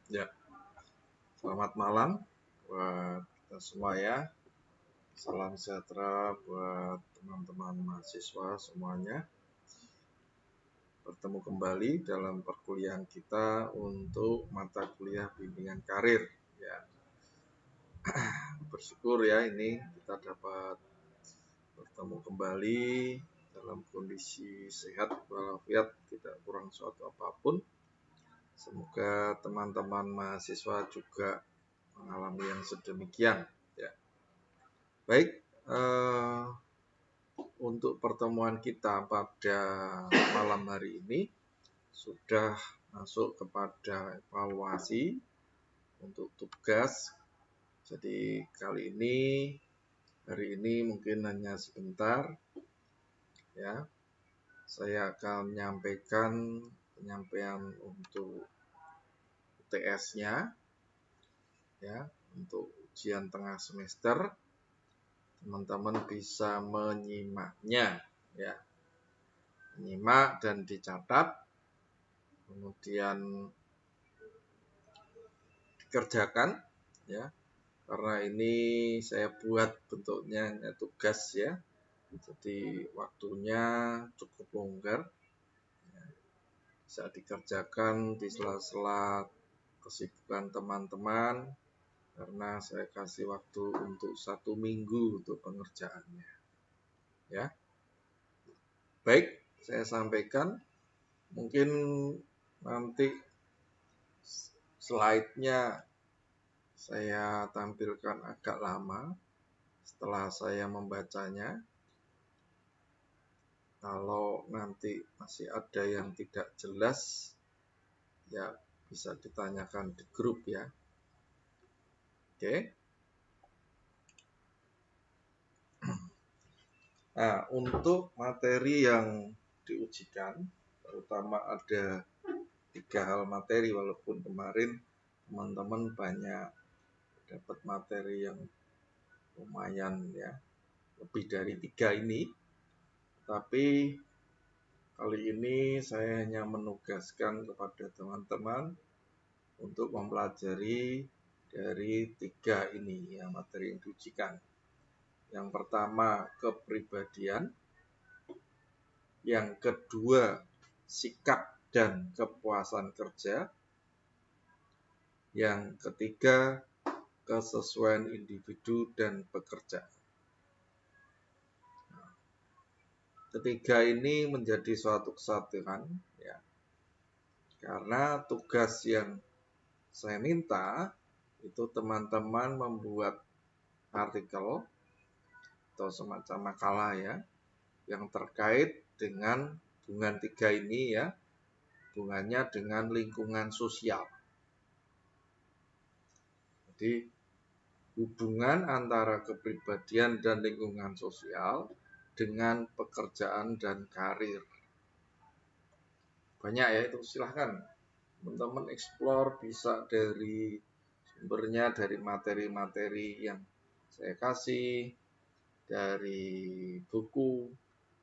Ya, selamat malam buat kita semua ya. Salam sejahtera buat teman-teman mahasiswa semuanya. Bertemu kembali dalam perkuliahan kita untuk mata kuliah bimbingan karir. Ya, bersyukur ya ini kita dapat bertemu kembali dalam kondisi sehat walafiat, tidak kurang suatu apapun. Semoga teman-teman mahasiswa juga mengalami yang sedemikian. Ya. Baik, untuk pertemuan kita pada malam hari ini sudah masuk kepada evaluasi untuk tugas. Jadi hari ini mungkin hanya sebentar ya. Saya akan menyampaikan penyampaian untuk UTS-nya ya, untuk ujian tengah semester. Teman-teman bisa menyimaknya ya. Menyimak dan dicatat, kemudian dikerjakan ya. Karena ini saya buat bentuknya tugas ya. Jadi waktunya cukup longgar. Bisa dikerjakan di sela-sela kesibukan teman-teman, karena saya kasih waktu untuk 1 minggu untuk pengerjaannya. Ya. Baik, saya sampaikan. Mungkin nanti slide-nya saya tampilkan agak lama setelah saya membacanya. Kalau nanti masih ada yang tidak jelas, ya bisa ditanyakan di grup ya. Oke. Nah, untuk materi yang diujikan, terutama ada 3 hal materi, walaupun kemarin teman-teman banyak dapat materi yang lumayan ya, lebih dari 3 ini. Tapi kali ini saya hanya menugaskan kepada teman-teman untuk mempelajari dari 3 ini ya, materi yang diujikan. Yang pertama kepribadian, yang kedua sikap dan kepuasan kerja, yang ketiga kesesuaian individu dan pekerjaan. Ketiga ini menjadi suatu kesatuan ya. Karena tugas yang saya minta itu teman-teman membuat artikel atau semacam makalah ya, yang terkait dengan hubungan 3 ini ya, hubungannya dengan lingkungan sosial. Jadi hubungan antara kepribadian dan lingkungan sosial dengan pekerjaan dan karir. Banyak ya itu, silahkan teman-teman explore, bisa dari sumbernya, dari materi-materi yang saya kasih, dari buku,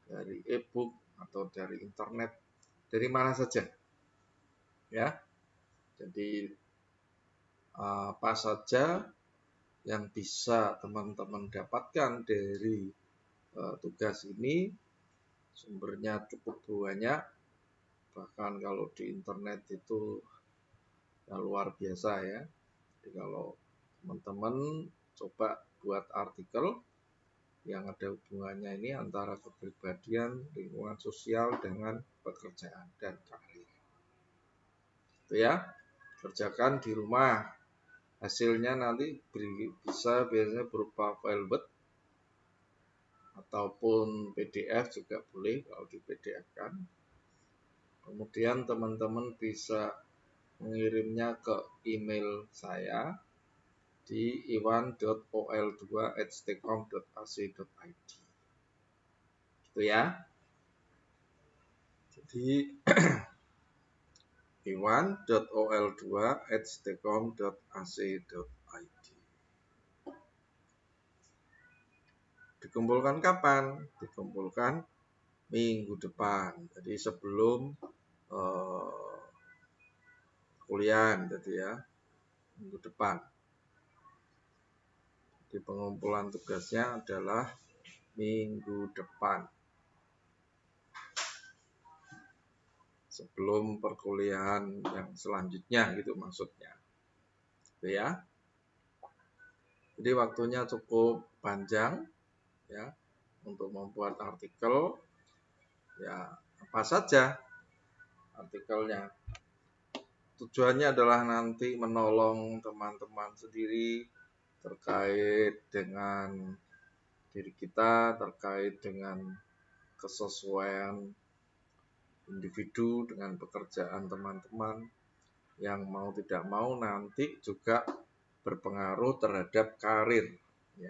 dari e-book, atau dari internet, dari mana saja ya. Jadi apa saja yang bisa teman-teman dapatkan dari tugas ini, sumbernya cukup banyak, bahkan kalau di internet itu ya luar biasa ya. Jadi kalau teman-teman coba buat artikel yang ada hubungannya ini antara kepribadian, lingkungan sosial dengan pekerjaan dan karir. Itu ya, kerjakan di rumah. Hasilnya nanti bisa biasanya berupa file Word ataupun PDF juga boleh kalau di PDF kan. Kemudian teman-teman bisa mengirimnya ke email saya di iwan.ol2@stekom.ac.id. Itu ya. Jadi iwan.ol2@stekom.ac.id. Dikumpulkan kapan? Dikumpulkan minggu depan. Jadi sebelum kuliah, jadi ya. minggu depan. Di pengumpulan tugasnya adalah minggu depan, sebelum perkuliahan yang selanjutnya gitu maksudnya. Gitu ya. Jadi waktunya cukup panjang ya untuk membuat artikel. Ya, apa saja artikelnya. Tujuannya adalah nanti menolong teman-teman sendiri terkait dengan diri kita, terkait dengan kesesuaian individu dengan pekerjaan teman-teman yang mau tidak mau nanti juga berpengaruh terhadap karir, ya.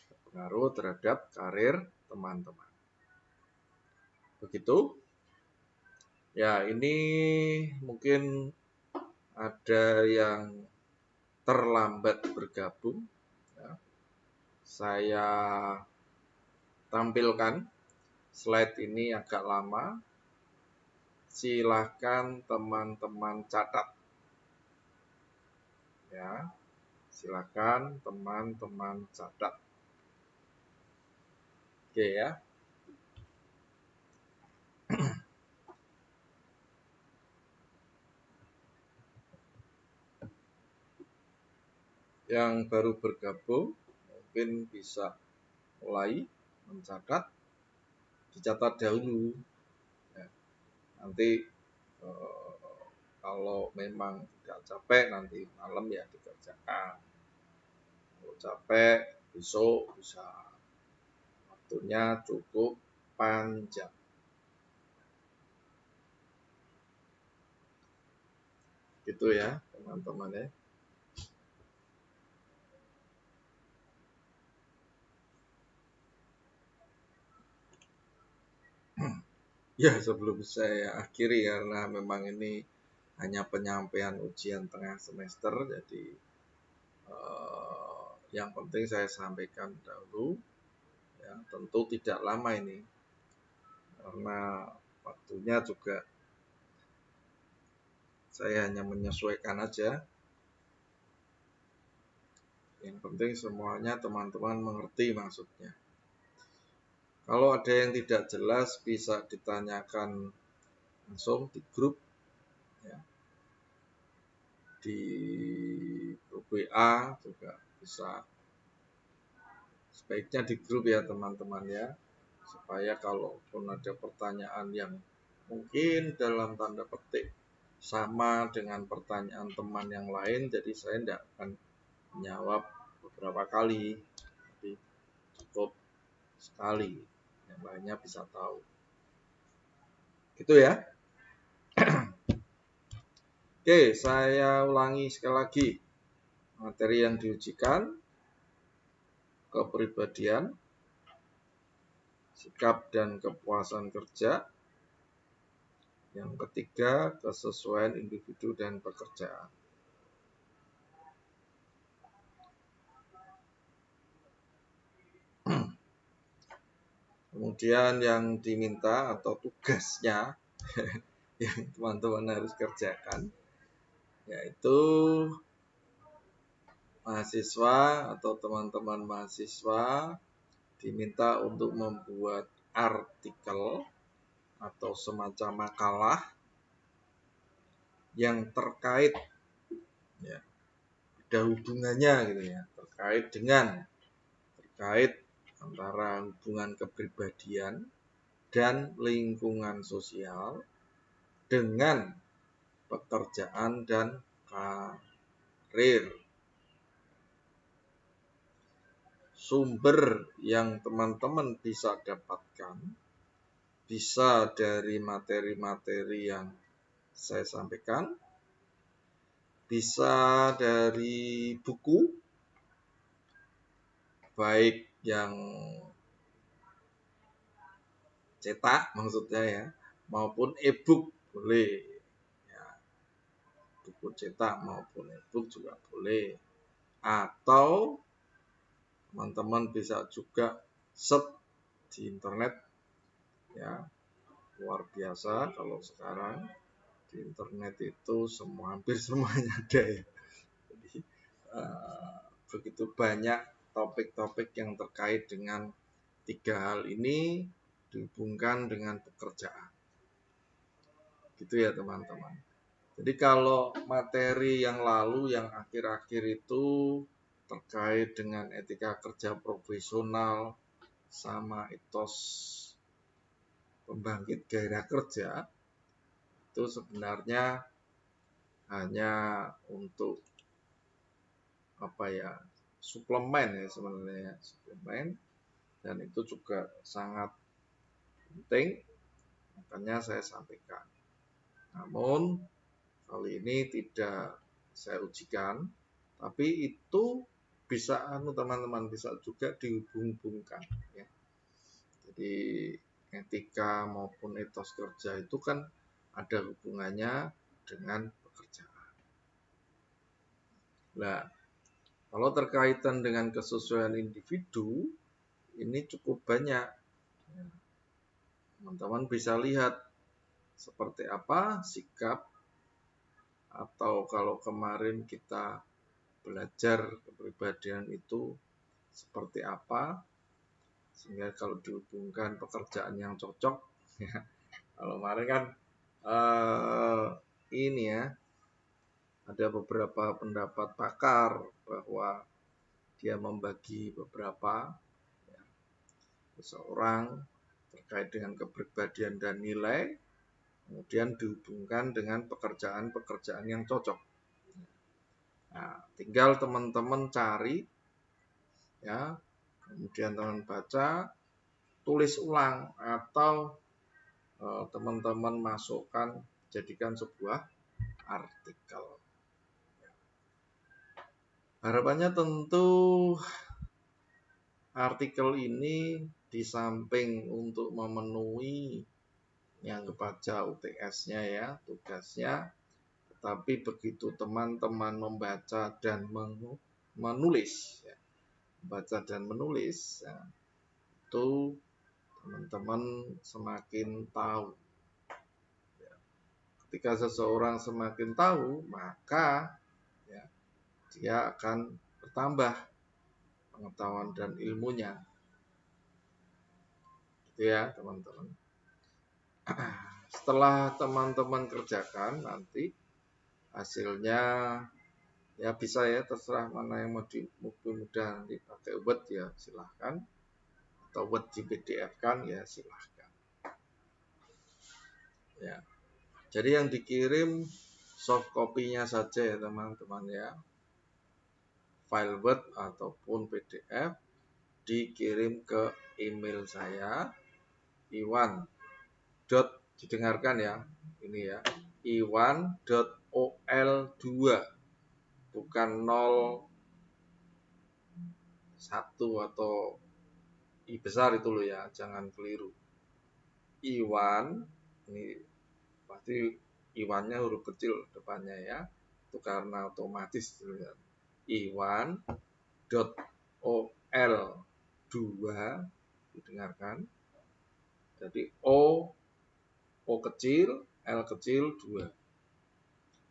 Berpengaruh terhadap karir teman-teman. Begitu. Ya, ini mungkin ada yang terlambat bergabung. Ya. Saya tampilkan slide ini agak lama. Silahkan teman-teman catat. Ya, silahkan teman-teman catat. Oke ya. Yang baru bergabung mungkin bisa mulai mencatat, dicatat dahulu. Ya, nanti kalau memang tidak capek nanti malam ya dikerjakan. Kalau capek besok bisa, waktunya cukup panjang. Gitu ya teman-teman ya. Ya, sebelum saya akhiri karena memang ini hanya penyampaian ujian tengah semester, jadi yang penting saya sampaikan dahulu. Ya, tentu tidak lama ini, karena waktunya juga saya hanya menyesuaikan aja. Yang penting semuanya teman-teman mengerti maksudnya. Kalau ada yang tidak jelas bisa ditanyakan langsung di grup, ya. Di grup WA juga bisa. Sebaiknya di grup ya teman-teman ya, supaya kalaupun ada pertanyaan yang mungkin dalam tanda petik sama dengan pertanyaan teman yang lain, jadi saya tidak akan menjawab beberapa kali, jadi cukup sekali, yang lainnya bisa tahu. Gitu ya. Oke, saya ulangi sekali lagi. Materi yang diujikan, kepribadian, sikap dan kepuasan kerja. Yang ketiga, kesesuaian individu dan pekerjaan. Kemudian yang diminta atau tugasnya yang teman-teman harus kerjakan, yaitu mahasiswa atau teman-teman mahasiswa diminta untuk membuat artikel atau semacam makalah yang terkait, ya, ada hubungannya gitu ya, terkait antara hubungan kepribadian dan lingkungan sosial dengan pekerjaan dan karir. Sumber yang teman-teman bisa dapatkan bisa dari materi-materi yang saya sampaikan, bisa dari buku, baik yang cetak maksudnya ya, maupun e-book boleh. Ya, buku cetak maupun e-book juga boleh. Atau teman-teman bisa juga search di internet, ya, luar biasa kalau sekarang di internet itu hampir semuanya ada ya. Jadi begitu banyak topik-topik yang terkait dengan 3 hal ini dihubungkan dengan pekerjaan. Gitu ya teman-teman. Jadi kalau materi yang lalu yang akhir-akhir itu terkait dengan etika kerja profesional sama etos pembangkit gairah kerja, itu sebenarnya hanya untuk suplemen ya sebenarnya, suplemen, dan itu juga sangat penting, makanya saya sampaikan. Namun kali ini tidak saya ujikan, tapi itu bisa teman-teman bisa juga dihubung-hubungkan ya. Jadi etika maupun etos kerja itu kan ada hubungannya dengan pekerjaan. Nah, kalau terkaitan dengan kesesuaian individu ini cukup banyak. Teman-teman bisa lihat seperti apa sikap, atau kalau kemarin kita belajar kepribadian itu seperti apa, sehingga kalau dihubungkan pekerjaan yang cocok ya. Kalau kemarin kan ini ya, ada beberapa pendapat pakar bahwa dia membagi beberapa ya, seseorang terkait dengan kepribadian dan nilai, kemudian dihubungkan dengan pekerjaan-pekerjaan yang cocok. Nah, tinggal teman-teman cari ya, kemudian teman baca, tulis ulang, atau teman-teman masukkan, jadikan sebuah artikel. Harapannya tentu artikel ini di samping untuk memenuhi yang kebaca UTS-nya ya, tugasnya, tetapi begitu teman-teman membaca dan menulis ya, membaca dan menulis ya, itu teman-teman semakin tahu. Ketika seseorang semakin tahu, maka ya, dia akan bertambah pengetahuan dan ilmunya. Gitu ya teman-teman. Setelah teman-teman kerjakan nanti hasilnya ya bisa ya, terserah mana yang mau mudah dipakai Word ya silahkan, atau Word di PDF kan ya silahkan ya. Jadi yang dikirim soft copy-nya saja ya teman-teman ya, file Word ataupun PDF dikirim ke email saya iwan. Didengarkan ya, ini ya, iwan.ol2, bukan 01 atau I besar itu loh ya, jangan keliru. Iwan, ini pasti Iwannya huruf kecil depannya ya, itu karena otomatis ya. Iwan.ol2, didengarkan. Jadi O kecil, L kecil 2.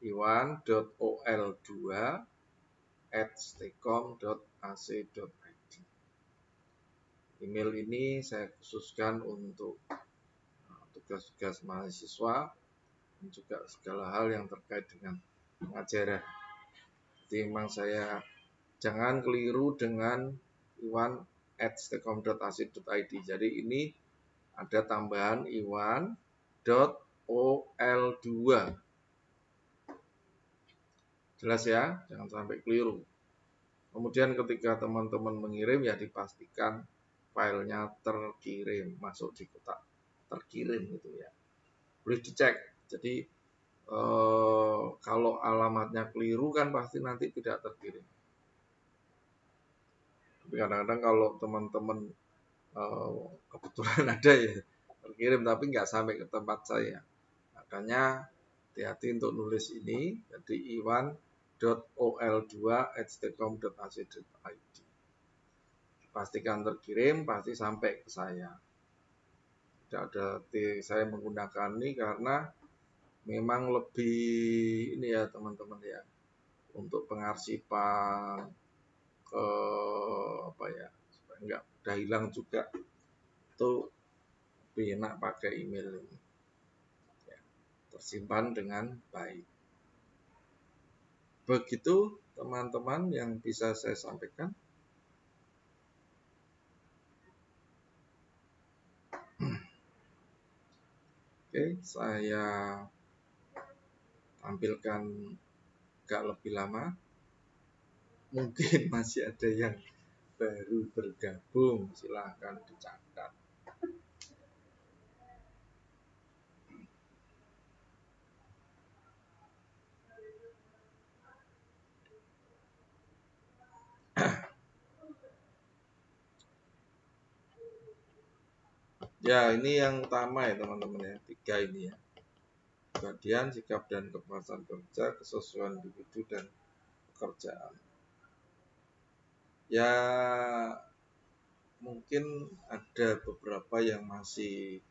iwan.ol2@stekom.ac.id. Email ini saya khususkan untuk tugas-tugas mahasiswa dan juga segala hal yang terkait dengan pengajaran. Jadi memang saya jangan keliru dengan iwan@stekom.ac.id. Jadi ini ada tambahan iwan.ol2. Jelas ya, jangan sampai keliru. Kemudian ketika teman-teman mengirim ya dipastikan filenya terkirim, masuk di kotak terkirim gitu ya. Boleh dicek. Jadi kalau alamatnya keliru kan pasti nanti tidak terkirim. Tapi kadang-kadang kalau teman-teman kebetulan ada ya terkirim tapi nggak sampai ke tempat saya, makanya hati-hati untuk nulis ini. Jadi iwan.ol2@stekom.ac.id. Pastikan terkirim, pasti sampai ke saya. Tidak ada saya menggunakan ini karena memang lebih ini ya teman-teman ya, untuk pengarsipan ke apa ya, supaya nggak udah hilang juga, itu lebih enak pakai email ini ya, tersimpan dengan baik. Begitu teman-teman yang bisa saya sampaikan. Oke, saya tampilkan gak lebih lama. Mungkin masih ada yang baru bergabung, silahkan dicatat. Ya, ini yang utama ya teman-teman ya, 3 ini ya. Kepribadian, sikap dan kepuasan kerja, kesesuaian individu dan pekerjaan. Ya, mungkin ada beberapa yang masih,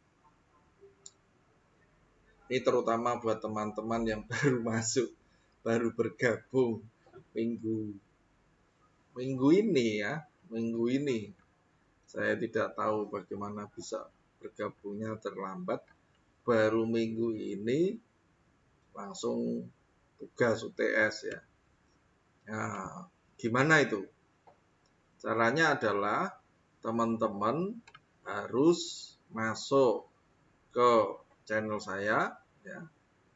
ini terutama buat teman-teman yang baru masuk, baru bergabung minggu ini ya, minggu ini. Saya tidak tahu bagaimana bisa bergabungnya terlambat. Baru minggu ini langsung tugas UTS ya. Nah, gimana itu? Caranya adalah teman-teman harus masuk ke channel saya ya.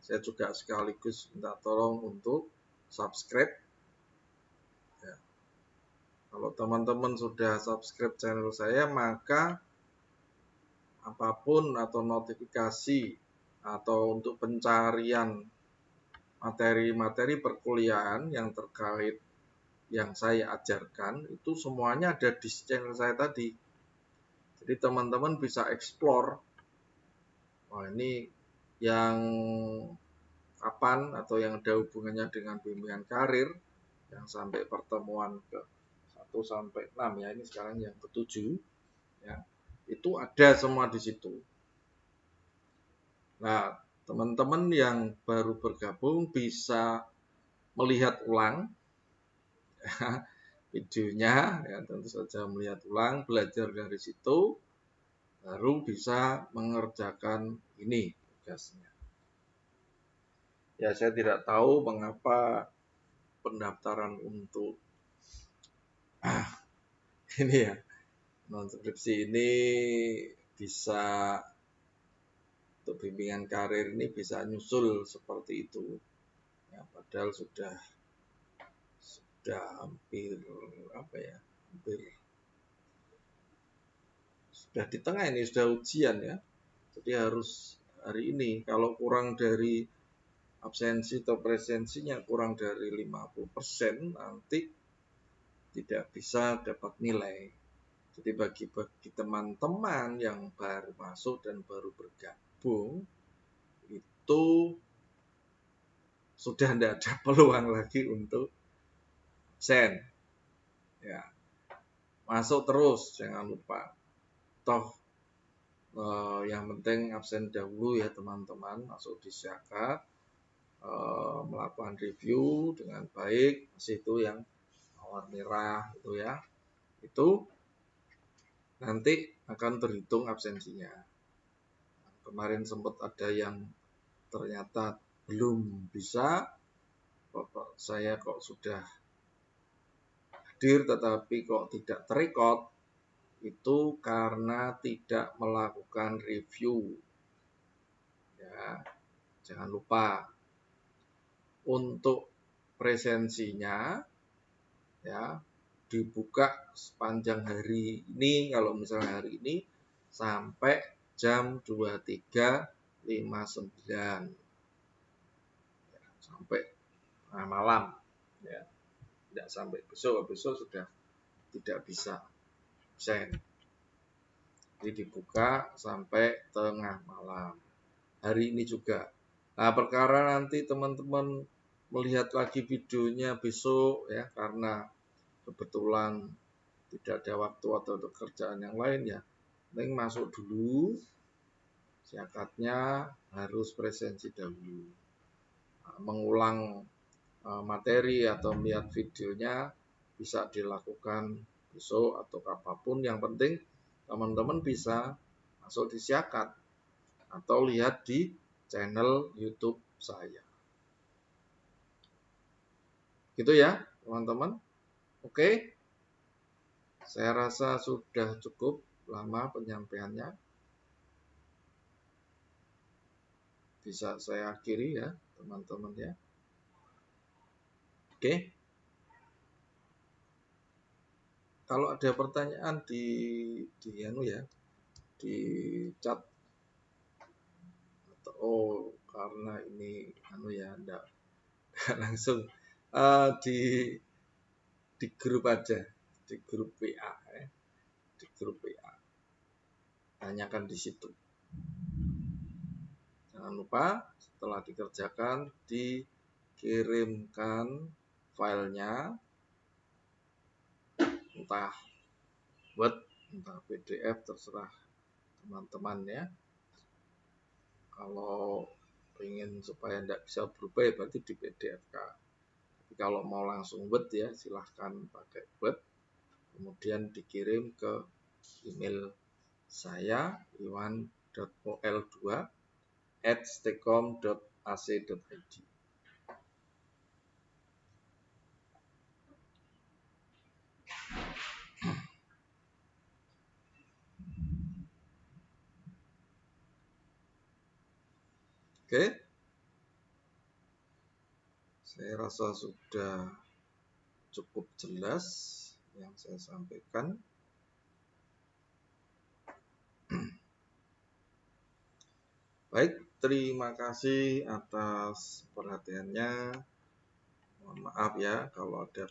Saya juga sekaligus minta tolong untuk subscribe ya. Kalau teman-teman sudah subscribe channel saya, maka apapun atau notifikasi atau untuk pencarian materi-materi perkuliahan yang terkait yang saya ajarkan itu semuanya ada di channel saya tadi. Jadi teman-teman bisa explore, wah ini yang kapan atau yang ada hubungannya dengan bimbingan karir yang sampai pertemuan ke 1 sampai 6 ya, ini sekarang yang ke-7 ya. Itu ada semua di situ. Nah, teman-teman yang baru bergabung bisa melihat ulang videonya ya, tentu saja melihat ulang, belajar dari situ, baru bisa mengerjakan ini tugasnya. Ya, saya tidak tahu mengapa pendaftaran untuk ini ya, non-skripsi ini bisa, untuk bimbingan karir ini bisa nyusul seperti itu. Ya, padahal sudah hampir apa ya, hampir sudah di tengah ini, sudah ujian ya. Jadi harus hari ini, kalau kurang dari absensi atau presensinya kurang dari 50%, nanti tidak bisa dapat nilai. Jadi bagi teman-teman yang baru masuk dan baru bergabung, itu sudah tidak ada peluang lagi untuk absen. Ya, masuk terus, jangan lupa. Toh yang penting absen dahulu ya teman-teman, masuk di Syaka, melakukan review dengan baik, itu yang mawar merah itu ya, itu nanti akan terhitung absensinya. Kemarin sempat ada yang ternyata belum bisa, Bapak saya kok sudah hadir tetapi kok tidak terekod, itu karena tidak melakukan review. Ya, jangan lupa untuk presensinya ya dibuka sepanjang hari ini, kalau misalnya hari ini sampai jam 23.59 ya, sampai malam ya, tidak sampai besok sudah tidak bisa absen. Jadi dibuka sampai tengah malam hari ini juga. Nah, perkara nanti teman-teman melihat lagi videonya besok ya, karena kebetulan tidak ada waktu atau pekerjaan yang lain ya, penting masuk dulu, syakatnya harus presensi dahulu. Nah, mengulang materi atau melihat videonya bisa dilakukan besok atau apapun. Yang penting teman-teman bisa masuk di Siakat atau lihat di channel YouTube saya. Gitu ya, teman-teman. Oke. Saya rasa sudah cukup lama penyampaiannya. Bisa saya akhiri ya, teman-teman ya. Oke. Kalau ada pertanyaan di chat atau karena ini enggak langsung di grup aja, di grup WA ya. Di grup WA. Tanyakan di situ. Jangan lupa setelah dikerjakan dikirimkan filenya, entah Word, entah PDF, terserah teman-teman ya. Kalau ingin supaya tidak bisa berubah ya berarti di PDF kan. Tapi kalau mau langsung Word ya silahkan pakai Word, kemudian dikirim ke email saya iwan.ol2@stekom.ac.id. Oke, saya rasa sudah cukup jelas yang saya sampaikan. Baik, terima kasih atas perhatiannya. Mohon maaf ya kalau ada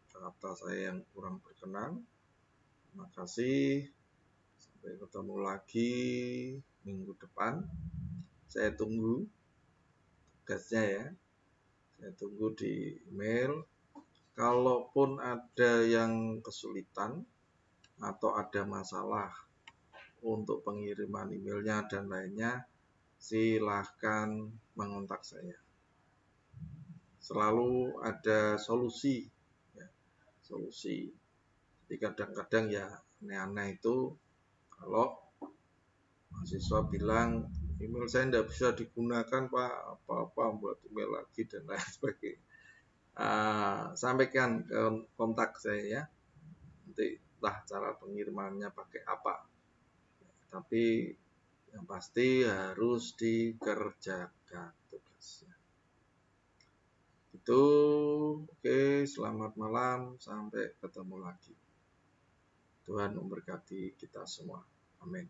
kata saya yang kurang berkenan. Terima kasih. Sampai ketemu lagi minggu depan. Saya tunggu tugasnya ya. Saya tunggu di email. Kalaupun ada yang kesulitan atau ada masalah untuk pengiriman emailnya dan lainnya, silahkan mengontak saya. Selalu ada solusi. Ya, solusi. Jadi kadang-kadang ya aneh-aneh itu kalau mahasiswa bilang email saya tidak bisa digunakan Pak, apa-apa buat email lagi dan lain sebagainya. Sampaikan ke kontak saya ya, nanti lah cara pengirimannya pakai apa. Tapi yang pasti harus dikerjakan tugasnya. Itu oke, selamat malam, sampai ketemu lagi. Tuhan memberkati kita semua. Amin.